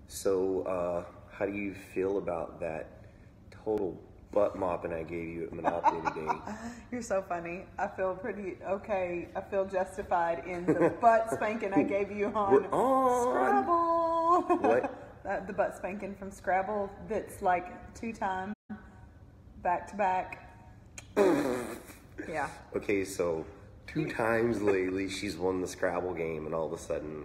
So, how do you feel about that total butt mopping I gave you at Monopoly today? You're so funny. I feel pretty okay. I feel justified in the butt spanking I gave you on, Scrabble. What? The butt spanking from Scrabble that's like 2 times back to back. Yeah. Okay, so 2 times lately she's won the Scrabble game, and all of a sudden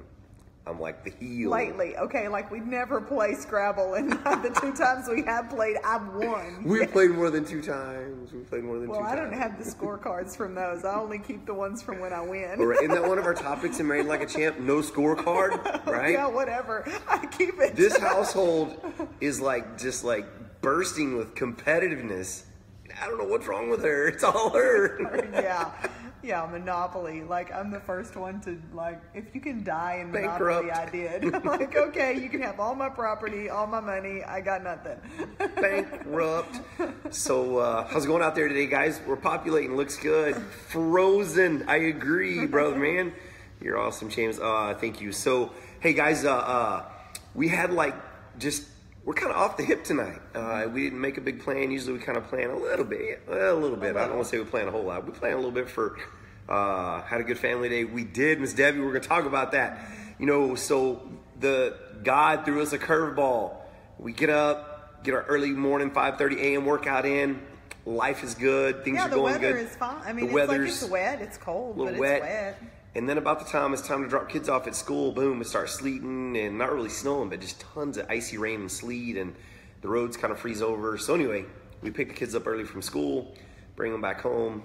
I'm like the heel. Lately, okay, like we never play Scrabble, and the 2 times we have played, I've won. We played more than 2 times. Well, I don't have the scorecards from those. I only keep the ones from when I win. Right, isn't that one of our topics in Married Like a Champ? No scorecard, right? Yeah, whatever. I keep it. This household is like just like bursting with competitiveness. I don't know what's wrong with her. It's all her. Yeah, Monopoly. Like, I'm the first one to, like, if you can die in Bankrupt. Monopoly, I did. I'm like, okay, you can have all my property, all my money. I got nothing. Bankrupt. So, how's it going out there today, guys? We're populating. Looks good. Frozen. I agree, brother, man. You're awesome, James. Thank you. So, hey, guys, we had, like, we're kind of off the hip tonight. We didn't make a big plan. Usually we kind of plan a little bit. I don't want to say we plan a whole lot. We plan a little bit for, had a good family day. We did, Miss Debbie. We're going to talk about that. You know, so God threw us a curveball. We get up, get our early morning 5:30 a.m. workout in. Life is good. Things are going good. Yeah, the weather is fine. I mean, it's wet. It's cold, but it's wet. And then about the time it's time to drop kids off at school, boom, it starts sleeting, and not really snowing, but just tons of icy rain and sleet, and the roads kind of freeze over. So anyway, we pick the kids up early from school, bring them back home.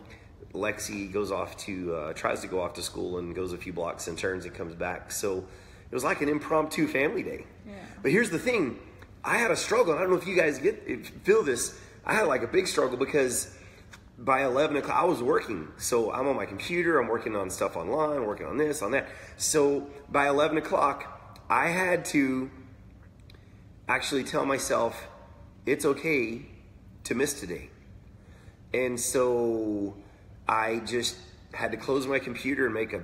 Lexi goes off to, tries to go off to school and goes a few blocks and turns and comes back. So it was like an impromptu family day. Yeah. But here's the thing, I had a struggle. I don't know if you guys feel this. I had like a big struggle because by 11 o'clock, I was working. So I'm on my computer, I'm working on stuff online, working on this, on that. So by 11 o'clock, I had to actually tell myself, it's okay to miss today. And so I just had to close my computer and make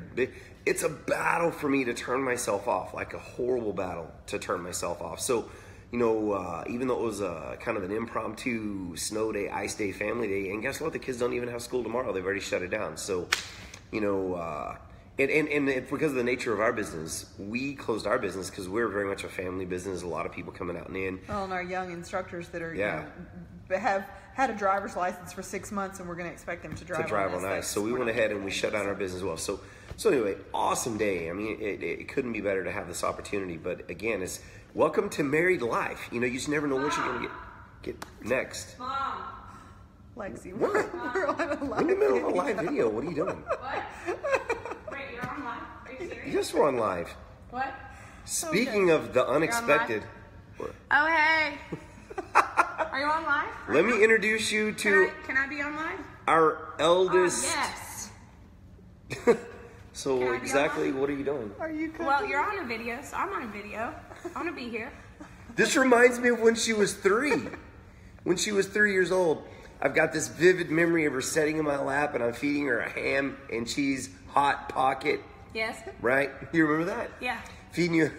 it's a battle for me to turn myself off, like a horrible battle to turn myself off. So, you know, even though it was kind of an impromptu snow day, ice day, family day, and guess what? The kids don't even have school tomorrow. They've already shut it down. So, you know, and because of the nature of our business, we closed our business because we're very much a family business. A lot of people coming out and in. Well, and our young instructors that are, you know, have had a driver's license for 6 months, and we're going to expect them to drive on ice. So we went ahead and we shut down our business as well. So anyway, awesome day. I mean, it couldn't be better to have this opportunity. But again, it's welcome to married life. You know, you just never know what you're going to get next. Mom. Lexi, what? We're on a live in the middle of a live video. What are you doing? What? Wait, you're on live? Are you serious? Yes, we're on live. What? Speaking of the unexpected. Oh, hey. Are you on live? Let me introduce you to Can I be on live? our eldest. Yes. So exactly what are you doing? Are you cooking? Well, you're on a video, so I'm on a video. I want to be here. This reminds me of when she was 3. When she was 3 years old. I've got this vivid memory of her sitting in my lap and I'm feeding her a ham and cheese hot pocket. Yes. Right? You remember that? Yeah. Feeding her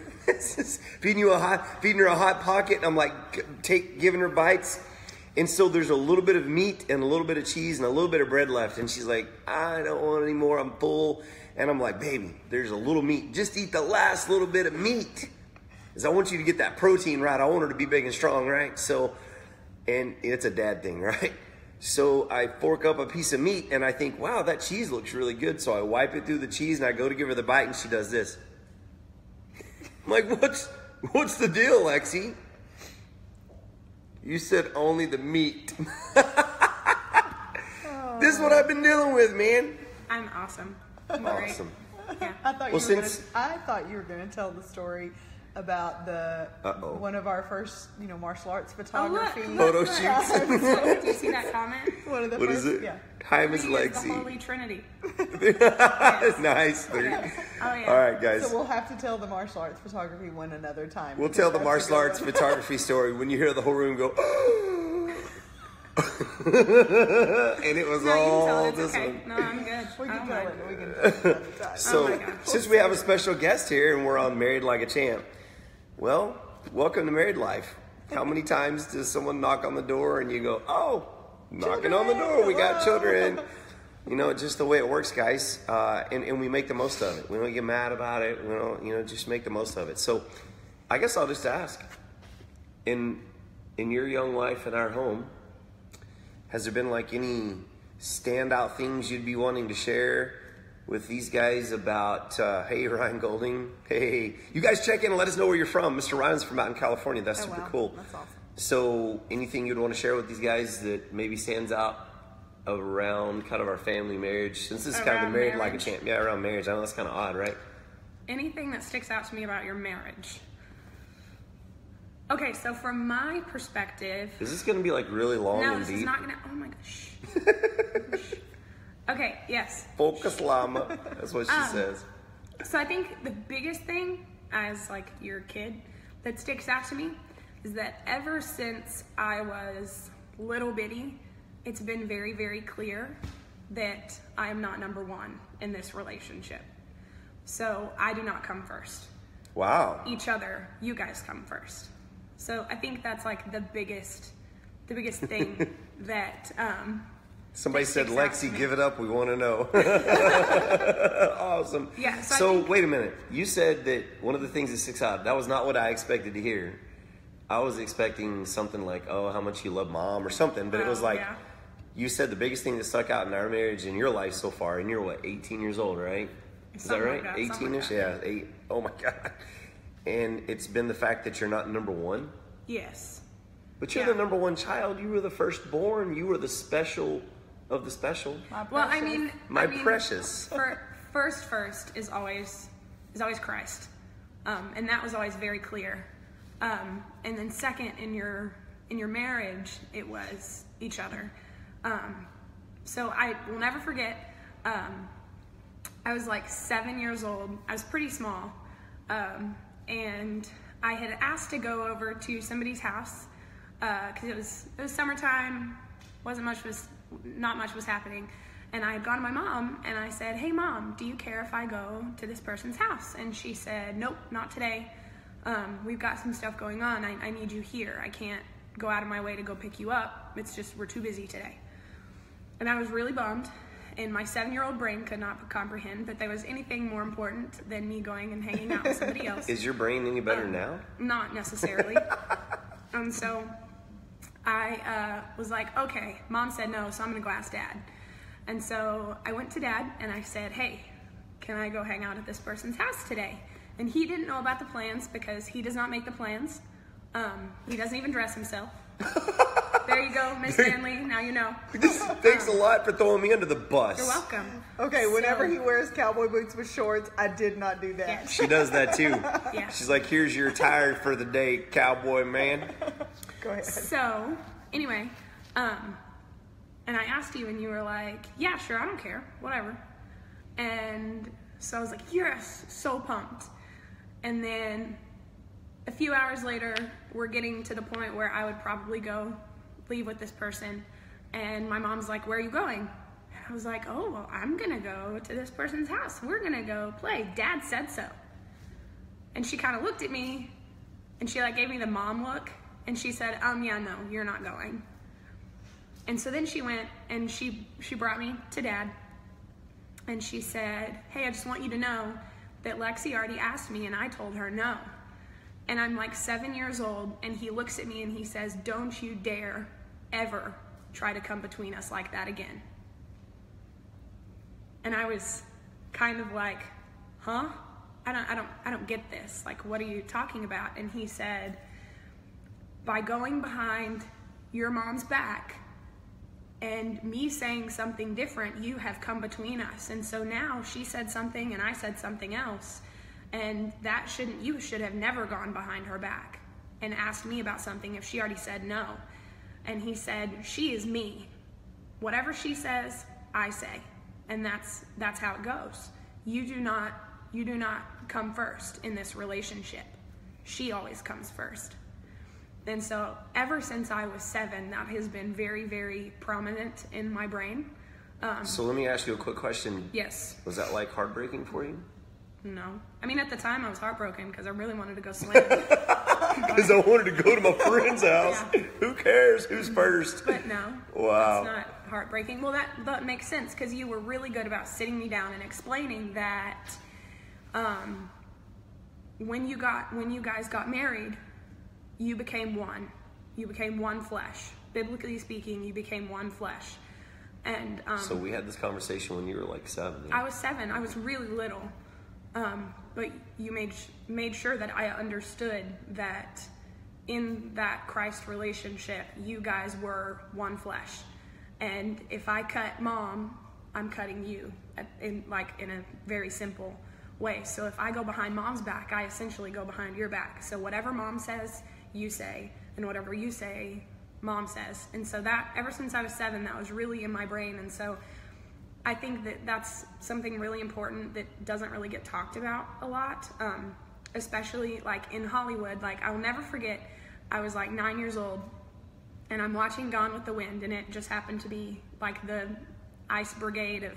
a hot pocket, and I'm like giving her bites. And so there's a little bit of meat and a little bit of cheese and a little bit of bread left. And she's like, I don't want any more, I'm full. And I'm like, baby, there's a little meat. Just eat the last little bit of meat. Because I want you to get that protein right. I want her to be big and strong, right? So, and it's a dad thing, right? So I fork up a piece of meat and I think, wow, that cheese looks really good. So I wipe it through the cheese and I go to give her the bite and she does this. I'm like, what's the deal, Lexi? You said only the meat. This is what I've been dealing with, man. I'm awesome. Awesome. Yeah. I thought you were going to tell the story about one of our first, you know, martial arts photography photo shoots. Did you see that comment? What is it? Yeah. Hi, Ms LEXI. The Holy Trinity. Yes. Nice. Oh, yeah. All right, guys. So we'll have to tell the martial arts photography one another time. We'll tell the martial arts photography story when you hear the whole room go, and it was all this one. No, I'm good. We can tell it. We can tell it another time. So, since we have a special guest here and we're on Married Like a Champ, well, welcome to married life. How many times does someone knock on the door and you go, oh, knocking on the door, we got children. You know, just the way it works, guys. And we make the most of it. We don't get mad about it. We don't, you know, just make the most of it. So I guess I'll just ask, in your young life in our home, has there been like any standout things you'd be wanting to share with these guys about, hey, Ryan Golding, hey, you guys check in and let us know where you're from. Mr. Ryan's from out in California. That's super cool. That's awesome. So anything you'd want to share with these guys that maybe stands out around kind of our family marriage, since this is kind of the married like a champ. Yeah, around marriage. I know that's kind of odd, right? Anything that sticks out to me about your marriage. Okay, so from my perspective... Is this going to be like really long and deep? No, this is not going to... Oh my gosh. Okay, yes. Focus llama. That's what she says. So I think the biggest thing as like your kid that sticks out to me is that ever since I was little bitty, it's been very, very clear that I am not number one in this relationship. So I do not come first. Wow. Each other, you guys come first. So I think that's like the biggest thing that somebody said, Lexi, give it up. We want to know. Awesome. Yeah. So wait a minute. You said that one of the things that sticks out, that was not what I expected to hear. I was expecting something like, oh, how much you love mom or something. But it was like, you said the biggest thing that stuck out in our marriage in your life so far, and you're what, 18 years old, right? Is that right? 18-ish? Yeah. 8. Oh my God. And it's been the fact that you're not number one? Yes. But you're the number one child. You were the firstborn. You were the special of the special. Well, I mean, precious. First is always Christ, and that was always very clear. And then second in your marriage, it was each other. So I will never forget. I was like 7 years old. I was pretty small, and I had asked to go over to somebody's house because it was summertime. Not much was happening. And I had gone to my mom and I said, hey mom, do you care if I go to this person's house? And she said, nope, not today. We've got some stuff going on. I need you here. I can't go out of my way to go pick you up. It's just, we're too busy today. And I was really bummed, and my 7-year-old brain could not comprehend that there was anything more important than me going and hanging out with somebody else. Is your brain any better now? Not necessarily. And so I was like, okay, mom said no, so I'm gonna go ask dad. And so I went to dad and I said, hey, can I go hang out at this person's house today? And he didn't know about the plans because he does not make the plans. He doesn't even dress himself. There you go, Miss Stanley, now you know. Thanks a lot for throwing me under the bus. You're welcome. Okay, whenever he wears cowboy boots with shorts, I did not do that. Yeah. She does that too. Yeah. She's like, here's your attire for the day, cowboy man. Go ahead. So, anyway, and I asked you and you were like, yeah, sure, I don't care, whatever. And so I was like, yes, so pumped. And then a few hours later, we're getting to the point where I would probably leave with this person. And my mom's like, where are you going? And I was like, oh, well, I'm gonna go to this person's house. We're gonna go play. Dad said so. And she kind of looked at me and she like gave me the mom look. And she said, yeah, no, you're not going. And so then she went and she brought me to dad. And she said, hey, I just want you to know that Lexi already asked me and I told her no. And I'm like 7 years old and he looks at me and he says, don't you dare ever try to come between us like that again. And I was kind of like, huh? I don't get this. Like, what are you talking about? And he said, by going behind your mom's back and me saying something different, you have come between us. And so now she said something and I said something else. And you should have never gone behind her back and asked me about something if she already said no. And he said, she is me. Whatever she says, I say. And that's how it goes. You do not come first in this relationship. She always comes first. And so ever since I was 7, that has been very, very prominent in my brain. So let me ask you a quick question. Yes. Was that like heartbreaking for you? No. I mean, at the time, I was heartbroken because I really wanted to go swim. Because I wanted to go to my friend's house. Yeah. Who cares? Who's first? But no. Wow. It's not heartbreaking. Well, that makes sense because you were really good about sitting me down and explaining that when you guys got married, you became one. You became one flesh. Biblically speaking, you became one flesh. And so we had this conversation when you were like 7. I was 7. I was really little. But you made sure that I understood that in that Christ relationship, you guys were one flesh. And if I cut Mom, I'm cutting you in a very simple way. So if I go behind Mom's back, I essentially go behind your back. So whatever Mom says, you say, and whatever you say, Mom says. And so that, ever since I was 7, that was really in my brain. And so I think that that's something really important that doesn't really get talked about a lot, especially like in Hollywood. Like, I'll never forget, I was like 9 years old and I'm watching Gone with the Wind, and it just happened to be like the ice brigade of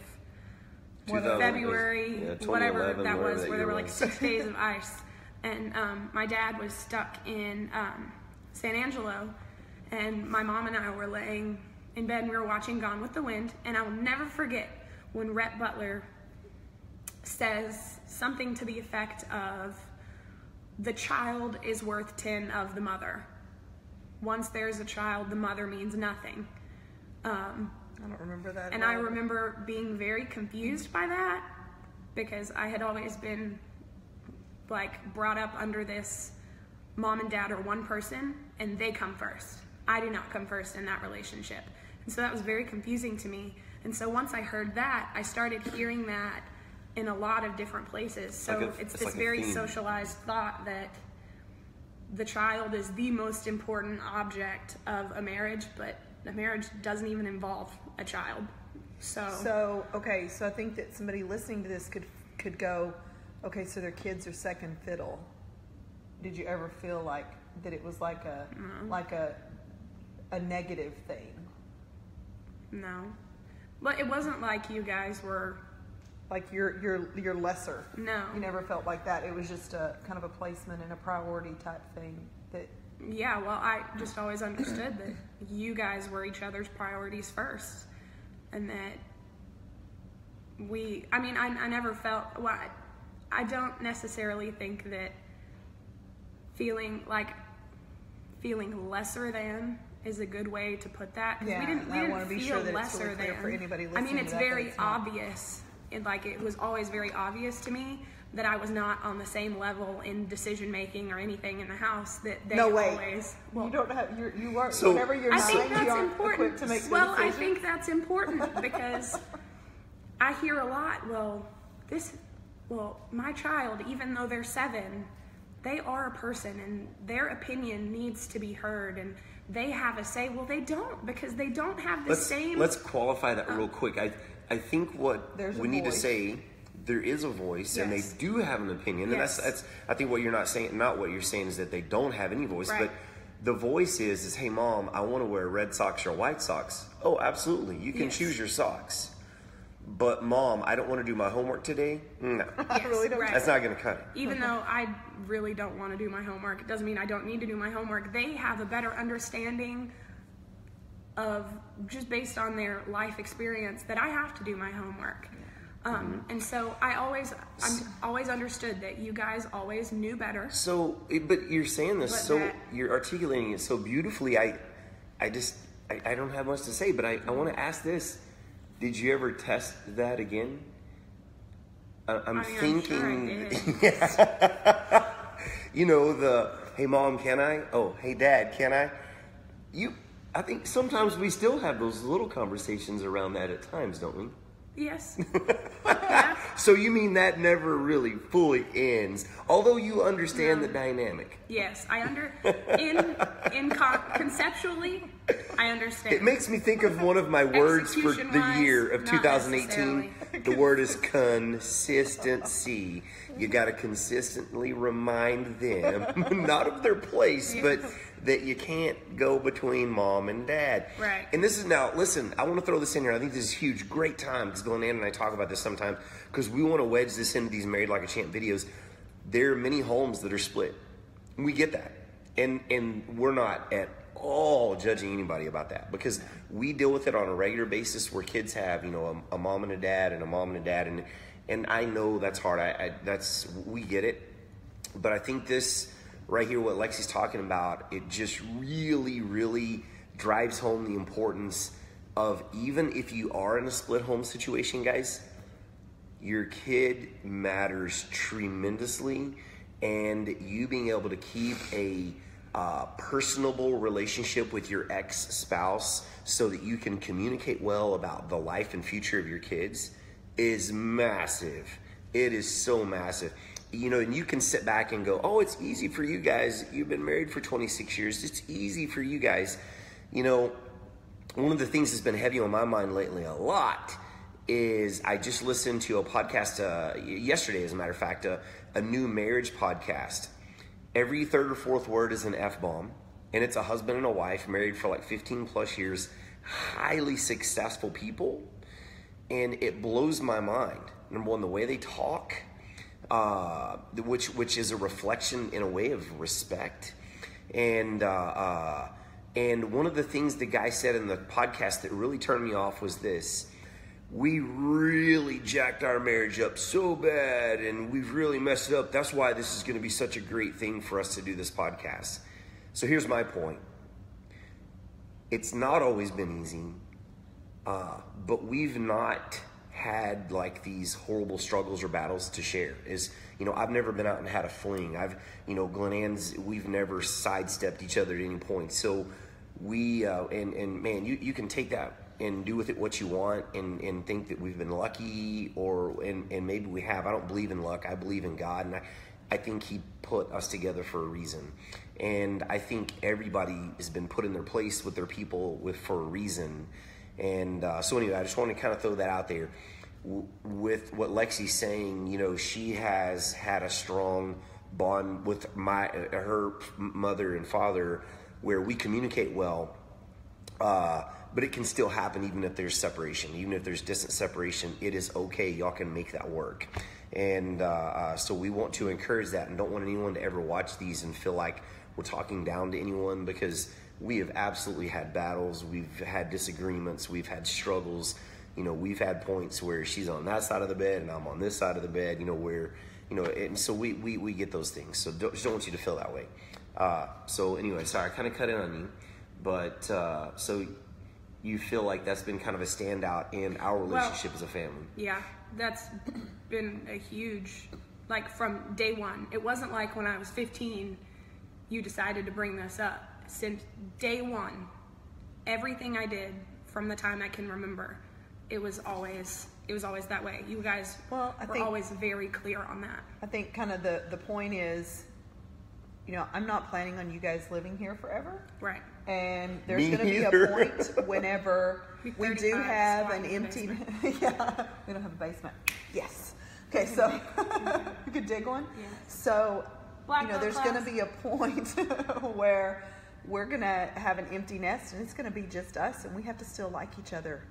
February, whatever that was, where there were like 6 days of ice. And my dad was stuck in San Angelo, and my mom and I were laying in bed and we were watching Gone with the Wind, and I will never forget when Rhett Butler says something to the effect of, the child is worth 10 of the mother. Once there's a child, the mother means nothing. I don't remember that. And I remember being very confused by that because I had always been like brought up under this, Mom and Dad are one person and they come first. I do not come first in that relationship. And so that was very confusing to me. And so once I heard that, I started hearing that in a lot of different places. So it's this very socialized thought that the child is the most important object of a marriage, but a marriage doesn't even involve a child. So okay, so I think that somebody listening to this could go, okay, so their kids are second fiddle. Did you ever feel like that it was like a negative thing? No. But it wasn't like you guys were like you're lesser. No. You never felt like that. It was just a kind of a placement and a priority type thing that. Yeah, well, I just always understood that you guys were each other's priorities first. And that I never felt, well, I don't necessarily think that feeling lesser than is a good way to put that. Because we didn't feel lesser than. For anybody listening, I mean, it's very obvious. It was always very obvious to me that I was not on the same level in decision making or anything in the house that they always. Well, you don't have you weren't. So whenever you're 9, you aren't equipped to make the decision. I think that's important because I hear a lot. My child, even though they're 7, they are a person and their opinion needs to be heard and they have a say. Well, they don't, because they don't have the same. Let's qualify that real quick. I think what we need to say, there is a voice, and they do have an opinion, and that's I think what you're not saying. Not what you're saying is that they don't have any voice, but the voice is hey, Mom, I want to wear red socks or white socks. Oh, absolutely, you can choose your socks. But Mom, I don't want to do my homework today. No, I really don't. That's not going to cut it. Even though I really don't want to do my homework, it doesn't mean I don't need to do my homework. They have a better understanding of, just based on their life experience, that I have to do my homework. And so I always understood that you guys always knew better. So, but you're saying this you're articulating it so beautifully. I don't have much to say, but I want to ask this. Did you ever test that again? I'm thinking, sure you know, hey Mom, can I? Oh, hey Dad, can I? I think sometimes we still have those little conversations around that at times, don't we? Yes. So you mean that never really fully ends, although you understand the dynamic. Yes, conceptually, I understand. It makes me think of one of my words for the year of 2018. The word is consistency. You got to consistently remind them, not of their place, but that you can't go between mom and dad. Right. And this is now, listen, I want to throw this in here. I think this is huge. Great time, because Glyn Ann and I talk about this sometimes, because we want to wedge this into these Married Like a Champ videos. There are many homes that are split. We get that. And we're not at all judging anybody about that, because we deal with it on a regular basis where kids have, you know, a mom and a dad and a mom and a dad. And I know that's hard. We get it. But I think this right here, what Lexi's talking about, it just really, really drives home the importance of, even if you are in a split home situation, guys, your kid matters tremendously. And you being able to keep a personable relationship with your ex-spouse so that you can communicate well about the life and future of your kids is massive. It is so massive. You know, and you can sit back and go, oh, it's easy for you guys. You've been married for 26 years. It's easy for you guys. You know, one of the things that's been heavy on my mind lately a lot is I just listened to a podcast yesterday, as a matter of fact, a new marriage podcast. Every third or fourth word is an F-bomb, and it's a husband and a wife married for like 15 plus years, highly successful people, and it blows my mind. Number one, the way they talk, which is a reflection in a way of respect, and one of the things the guy said in the podcast that really turned me off was this: we really jacked our marriage up so bad, and we've really messed it up. That's why this is going to be such a great thing for us to do this podcast. So here's my point. It's not always been easy, but we've not had like these horrible struggles or battles to share. You know, I've never been out and had a fling. Glyn Ann's, we've never sidestepped each other at any point. So we, and man, you can take that and do with it what you want, and think that we've been lucky, and maybe we have. I don't believe in luck. I believe in God, and I think He put us together for a reason. And I think everybody has been put in their place with their people for a reason. And so anyway, I just want to kind of throw that out there. With what Lexi's saying, you know, she has had a strong bond with her mother and father where we communicate well. But it can still happen even if there's separation. Even if there's distant separation, it is okay. Y'all can make that work. And so we want to encourage that, and don't want anyone to ever watch these and feel like we're talking down to anyone, because we have absolutely had battles. We've had disagreements. We've had struggles. You know, we've had points where she's on that side of the bed and I'm on this side of the bed, you know, where, you know, and so we get those things. So just don't want you to feel that way. So anyway, sorry, I kind of cut in on you, but so you feel like that's been kind of a standout in our relationship as a family. Yeah, that's been a huge, like from day one. It wasn't like when I was 15, you decided to bring this up. Since day one, everything I did from the time I can remember, it was always that way. You guys were always very clear on that. I think kind of the point is, you know, I'm not planning on you guys living here forever. Right. And there's going to be a point whenever we do have an empty, yeah, we don't have a basement. Yes. Okay, so you could dig one. Yeah. So, you know, there's going to be a point where we're going to have an empty nest, and it's going to be just us, and we have to still like each other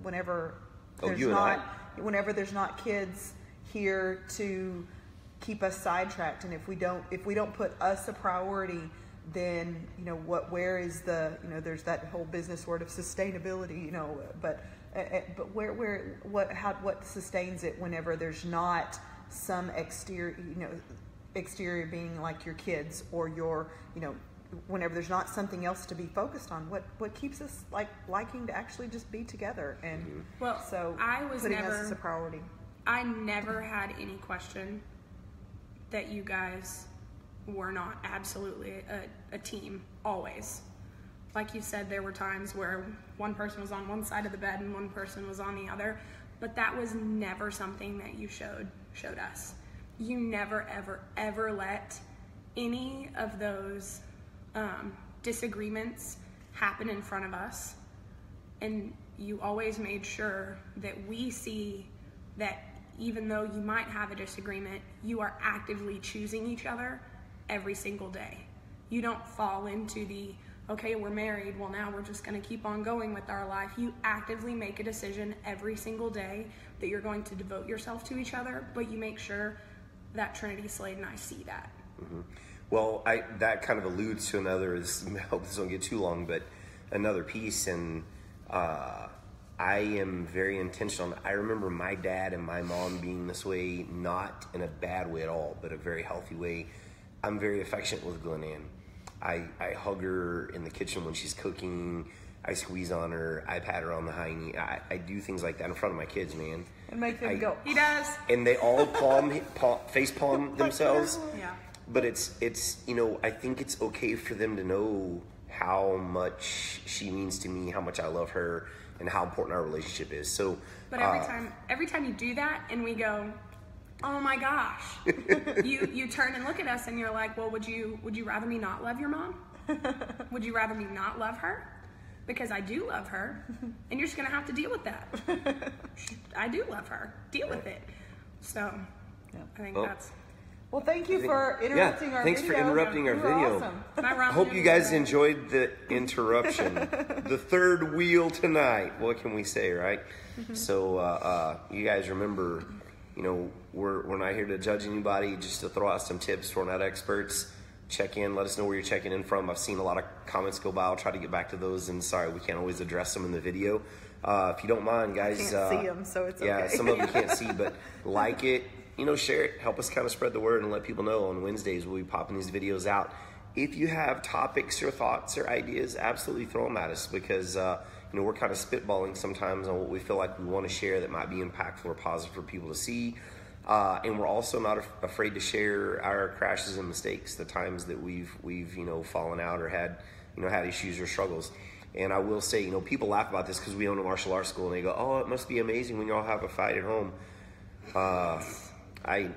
whenever there's not kids here to keep us sidetracked. And if we don't put us a priority, then, you know, where is the, you know, there's that whole business word of sustainability, you know, but what sustains it whenever there's not some exterior being like your kids or your, you know, whenever there's not something else to be focused on, what keeps us like liking to actually just be together? And so I was putting us as a priority. I never had any question that you guys were not absolutely a team, always. Like you said, there were times where one person was on one side of the bed and one person was on the other, but that was never something that you showed us. You never, ever let any of those disagreements happen in front of us, and you always made sure that we see that even though you might have a disagreement, you are actively choosing each other every single day. You don't fall into the, okay, we're married, well now we're just going to keep on going with our life. You actively make a decision every single day that you're going to devote yourself to each other, but you make sure that Trinity, Slade, and I see that. Mm-hmm. Well, that kind of alludes to another, I hope this don't get too long, but another piece, and I am very intentional. I remember my dad and my mom being this way, not in a bad way at all, but a very healthy way. I'm very affectionate with Glyn Ann. I hug her in the kitchen when she's cooking. I squeeze on her. I pat her on the hiney. I do things like that in front of my kids, man. And make them go. He does. And they all face palm themselves. Yeah. But it's you know, I think it's okay for them to know how much she means to me, how much I love her, and how important our relationship is. So, but every time you do that, and we go, oh my gosh, you turn and look at us, and you're like, well, would you rather me not love your mom? Would you rather me not love her? Because I do love her, and you're just gonna have to deal with that. I do love her. Deal with it. So, I think that's. Well, thank you for interrupting our thanks video. for interrupting our video. Awesome. I hope you guys enjoyed the interruption. The third wheel tonight. What can we say, right? So you guys remember, you know, we're not here to judge anybody, just to throw out some tips. We're not experts. Check in. Let us know where you're checking in from. I've seen a lot of comments go by. I'll try to get back to those. And sorry, we can't always address them in the video. If you don't mind, guys. I can't see them, so it's okay. Yeah, some of them can't see, but like it. You know, share it. Help us kind of spread the word and let people know. On Wednesdays, we'll be popping these videos out. If you have topics or thoughts or ideas, absolutely throw them at us, because you know, we're kind of spitballing sometimes on what we feel like we want to share that might be impactful or positive for people to see. And we're also not afraid to share our crashes and mistakes, the times that we've you know, fallen out or had issues or struggles. And I will say, you know, people laugh about this because we own a martial arts school, and they go, "Oh, it must be amazing when y'all have a fight at home."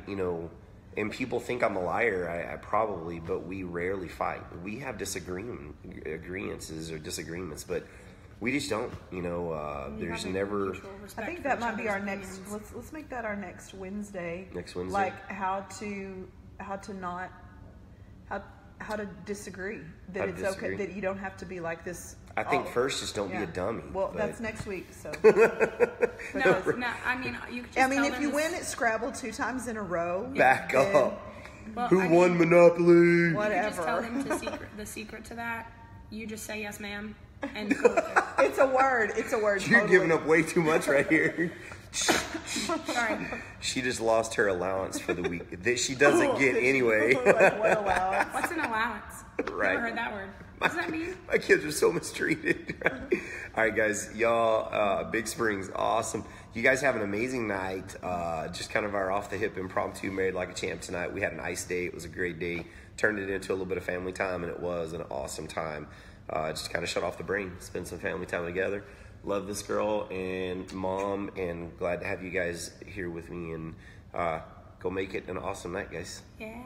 You know, and people think I'm a liar. I probably, but we rarely fight. We have disagreements, but we just don't. You know, there's never. I think that might be our next. Let's make that our next Wednesday. Next Wednesday. Like how to disagree. That it's okay. That you don't have to be like this. I think first, just don't be a dummy. Well, that's next week. So. No. I mean, you could just if you win at Scrabble 2 times in a row, back up. Well, Who won Monopoly? Whatever. You just tell them the secret to that. You just say yes, ma'am, and go with it. It's a word. It's a word. You're giving up way too much right here. Sorry. She just lost her allowance for the week that she doesn't get anyway. Like, what allowance? What's an allowance? Right. Never heard that word. What does that mean? My kids are so mistreated. All right, guys, y'all, Big Spring's awesome. You guys have an amazing night. Just kind of our off-the-hip impromptu Married Like a Champ tonight. We had an ice day. It was a great day. Turned it into a little bit of family time, and it was an awesome time. Just kind of shut off the brain, spend some family time together. Love this girl and mom, and glad to have you guys here with me. And go make it an awesome night, guys. Yeah.